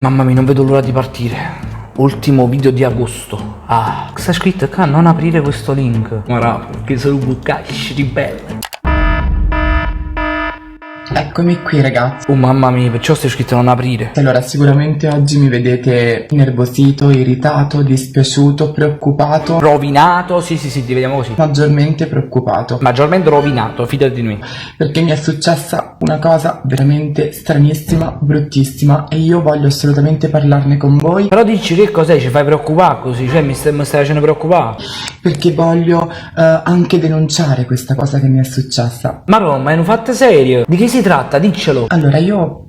Mamma mia, non vedo l'ora di partire. Ultimo video di agosto. Ah, sta scritto qua, non aprire questo link. Ma raga, che sono bucacci di belle. Eccomi qui ragazzi. Oh mamma mia, perciò stai scritto non aprire. Allora, sicuramente oggi mi vedete innervosito, irritato, dispiaciuto, preoccupato. Rovinato, sì, ti vediamo così. Maggiormente preoccupato. Maggiormente rovinato, fidati di me. Perché mi è successa una cosa veramente stranissima, bruttissima e io voglio assolutamente parlarne con voi. Però dici che cos'è, ci fai preoccupare così, cioè mi stai facendo preoccupare. Perché voglio anche denunciare questa cosa che mi è successa. Ma Roma, non fate serio? Di che si tratta? Diccelo. Allora, io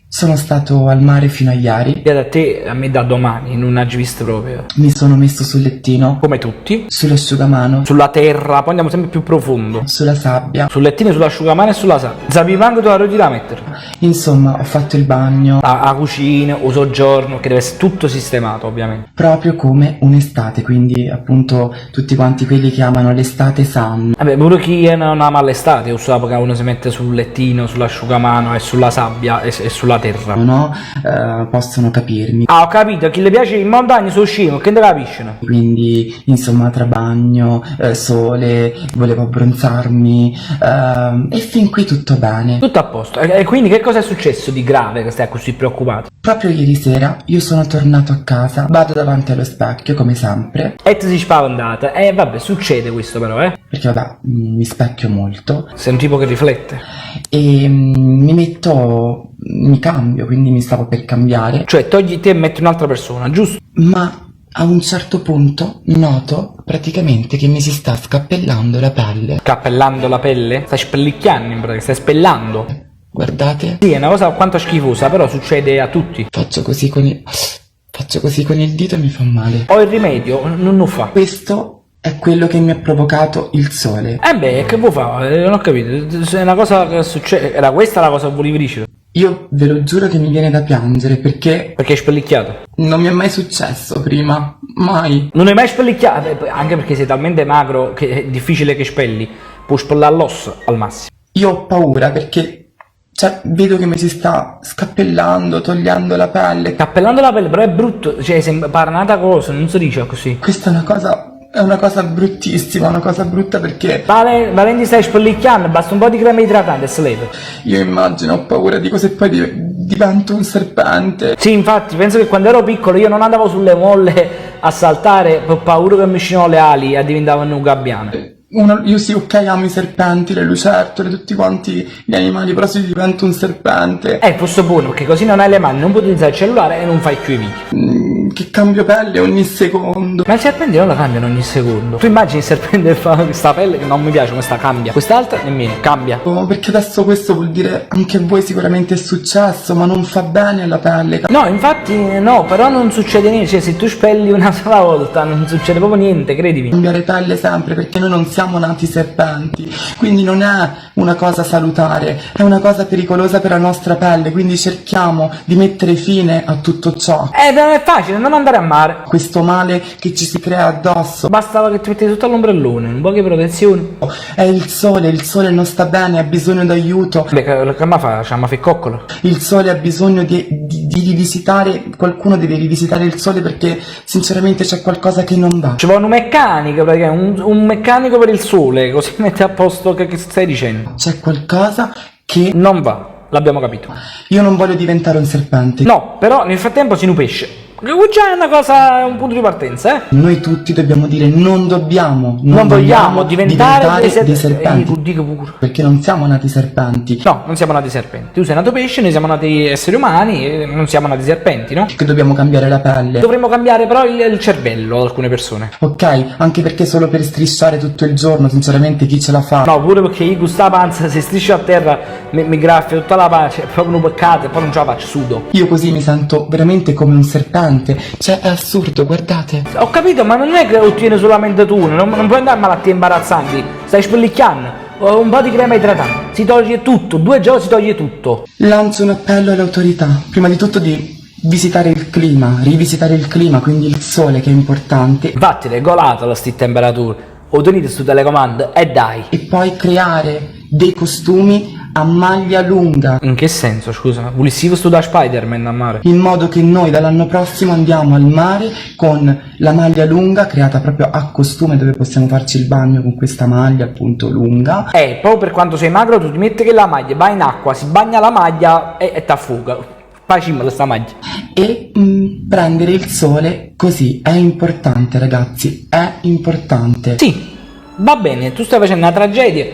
sono stato al mare fino a ieri. Da te, a me da domani, non hai visto proprio. Mi sono messo sul lettino. Come tutti. Sull'asciugamano. Sulla terra, poi andiamo sempre più profondo. Sulla sabbia. Sul lettino, sull'asciugamano e sulla sabbia. Zappi manco tu la da mettere. Insomma, ho fatto il bagno. La cucina, o soggiorno, che deve essere tutto sistemato, ovviamente. Proprio come un'estate, quindi appunto tutti quanti quelli che amano l'estate sanno. Vabbè, pure chi non ama l'estate, o sa che uno si mette sul lettino, sull'asciugamano e sulla sabbia e sulla terra. No? Possono capirmi. Ah, ho capito, chi le piace in montagna sono scemo, che ne capiscono? Quindi, insomma, tra bagno, sole, volevo abbronzarmi e fin qui tutto bene. Tutto a posto. E quindi che cosa è successo di grave che stai così preoccupato? Proprio ieri sera io sono tornato a casa, vado davanti allo specchio come sempre. E ti si spaventata. Vabbè, succede questo però, Perché vabbè, mi specchio molto. Sei un tipo che riflette. E mi cambio, quindi mi stavo per cambiare. Cioè, togli te e metti un'altra persona, giusto? Ma a un certo punto noto praticamente che mi si sta scappellando la pelle. Cappellando la pelle? Stai spellicchiando in pratica, stai spellando. Guardate. Sì, è una cosa quanto schifosa, però succede a tutti. Faccio così con il dito e mi fa male. Ho il rimedio, non lo fa. Questo è quello che mi ha provocato il sole. Che vuoi fare? Non ho capito. Se è una cosa che succede. Era questa la cosa che volevi dire? Io ve lo giuro che mi viene da piangere perché Perché hai spellicchiato? non mi è mai successo prima. Mai. Non hai mai spellicchiato? Anche perché sei talmente magro che è difficile che spelli. Puoi spellare l'osso al massimo. Io ho paura perché vedo che mi si sta scappellando, togliendo la pelle. Cappellando la pelle, però è brutto. Cioè, sembra un'altra cosa, non si dice così. Questa è una cosa bruttissima, una cosa brutta perché Valenti stai spellicchiando, basta un po' di crema idratante e se leva. io immagino, ho paura di cosa e poi divento un serpente. Sì, infatti, penso che quando ero piccolo io non andavo sulle molle a saltare per paura che mi uscivano le ali e diventavano un gabbiano. Io sì, ok, amo i serpenti, le lucertole, tutti quanti gli animali, però se divento un serpente. Fosse buono, perché così non hai le mani, non puoi utilizzare il cellulare e non fai più i video. Che cambio pelle ogni secondo. Ma i serpenti non la cambiano ogni secondo. Tu immagini il serpente che fa questa pelle che non mi piace, questa cambia. Quest'altra nemmeno, cambia. Oh, perché adesso questo vuol dire anche a voi sicuramente è successo, ma non fa bene alla pelle. No, infatti no, però non succede niente. Cioè, se tu spelli una sola volta non succede proprio niente, credimi. Cambiare pelle sempre, perché noi non siamo nati serpenti, quindi non è una cosa salutare, è una cosa pericolosa per la nostra pelle, quindi cerchiamo di mettere fine a tutto ciò. Non è facile, non andare a mare. Questo male che ci si crea addosso. Bastava che ti mettevi sotto l'ombrellone, un po' di protezione. È il sole non sta bene, ha bisogno d'aiuto. Beh, che ma fa? C'ha ma fa il coccolo. Il sole ha bisogno di rivisitare, qualcuno deve rivisitare il sole perché sinceramente c'è qualcosa che non va. Ci vuole un meccanico, praticamente, un meccanico per il sole, così mette a posto che stai dicendo. C'è qualcosa che non va, l'abbiamo capito. Io non voglio diventare un serpente. No, però nel frattempo si pesce. Che già è una cosa, un punto di partenza, Noi tutti dobbiamo dire non vogliamo diventare dei serpenti. Dico pure. Perché non siamo nati serpenti. No, non siamo nati serpenti. Tu sei nato pesce, noi siamo nati esseri umani e non siamo nati serpenti, no? Che dobbiamo cambiare la pelle. Dovremmo cambiare però il cervello ad alcune persone. Ok, anche perché solo per strisciare tutto il giorno, sinceramente chi ce la fa? No, pure perché io gusto la panza, se striscio a terra mi graffia tutta la pancia, è proprio un peccato e poi non ce la faccio, sudo. Io così mi sento veramente come un serpente. Cioè è assurdo, guardate. Ho capito, ma non è che ottieni solamente tu, non puoi andare a malattie imbarazzanti, stai spellicchiando. Un po' di crema idratante, si toglie tutto, 2 giorni si toglie tutto. Lancio un appello alle autorità, prima di tutto di visitare il clima, rivisitare il clima, quindi il sole che è importante. Infatti regolata la sti temperatura, ottenete su telecomando e dai. E poi creare dei costumi a maglia lunga, In che senso, scusa? Volessi da Spider-Man a mare? in modo che noi dall'anno prossimo andiamo al mare con la maglia lunga creata proprio a costume, dove possiamo farci il bagno con questa maglia appunto lunga. Proprio per quanto sei magro tu ti metti che la maglia, vai in acqua, si bagna la maglia e t'affuga. Facciamo questa maglia. E prendere il sole così è importante, ragazzi, è importante. Sì, va bene, tu stai facendo una tragedia,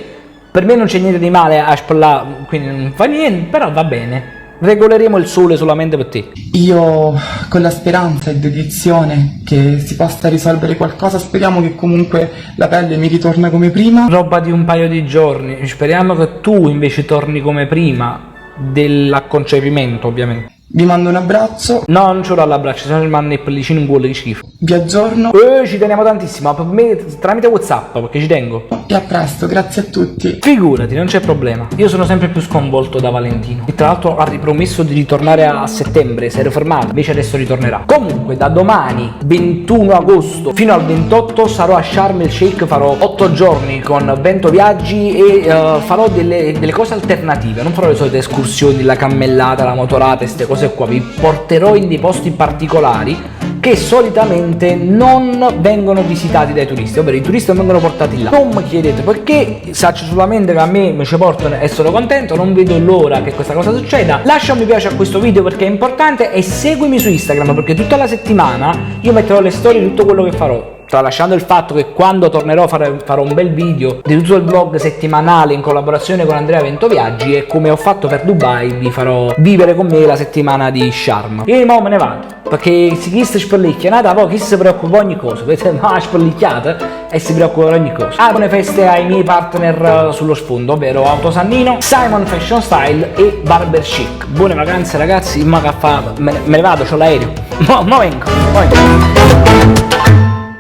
per me non c'è niente di male a spollare, quindi non fa niente, però va bene, regoleremo il sole solamente per te. Io con la speranza e dedizione che si possa risolvere qualcosa, speriamo che comunque la pelle mi ritorna come prima. Roba di un paio di giorni, speriamo che tu invece torni come prima dell'acconcepimento, ovviamente. Vi mando un abbraccio, No, non ce l'ho all'abbraccio, se no mi mando i pellicini in cuore di schifo. vi aggiorno Ci teniamo tantissimo, per me tramite WhatsApp, perché ci tengo. e a presto, grazie a tutti. Figurati, non c'è problema. Io sono sempre più sconvolto da Valentino. E tra l'altro ha ripromesso di ritornare a settembre, si era fermato, invece adesso ritornerà. Comunque, da domani, 21 agosto, fino al 28 sarò a Sharm el Sheikh, farò 8 giorni con Vento Viaggi e farò delle cose alternative. Non farò le solite escursioni, la cammellata, la motorata, queste cose qua. Vi porterò in dei posti particolari che solitamente non vengono visitati dai turisti, ovvero i turisti non vengono portati là. Non mi chiedete perché, saccio solamente che a me mi ci portano e sono contento, non vedo l'ora che questa cosa succeda. Lascia un mi piace a questo video perché è importante e seguimi su Instagram, perché tutta la settimana io metterò le storie di tutto quello che farò. Tralasciando il fatto che quando tornerò farò un bel video di tutto il vlog settimanale in collaborazione con Andrea Vento Viaggi, e come ho fatto per Dubai vi farò vivere con me la settimana di Sharm. Io mo me ne vado, perché se chi si spellicchia nata, poi chi si preoccupa ogni cosa, vedete, no, spellicchiata e si preoccupa per ogni cosa. Buone feste ai miei partner sullo sfondo, ovvero Autosannino, Simon Fashion Style e Barber Chic. Buone vacanze ragazzi, ma che fa, me ne vado, c'ho l'aereo. Mo vengo.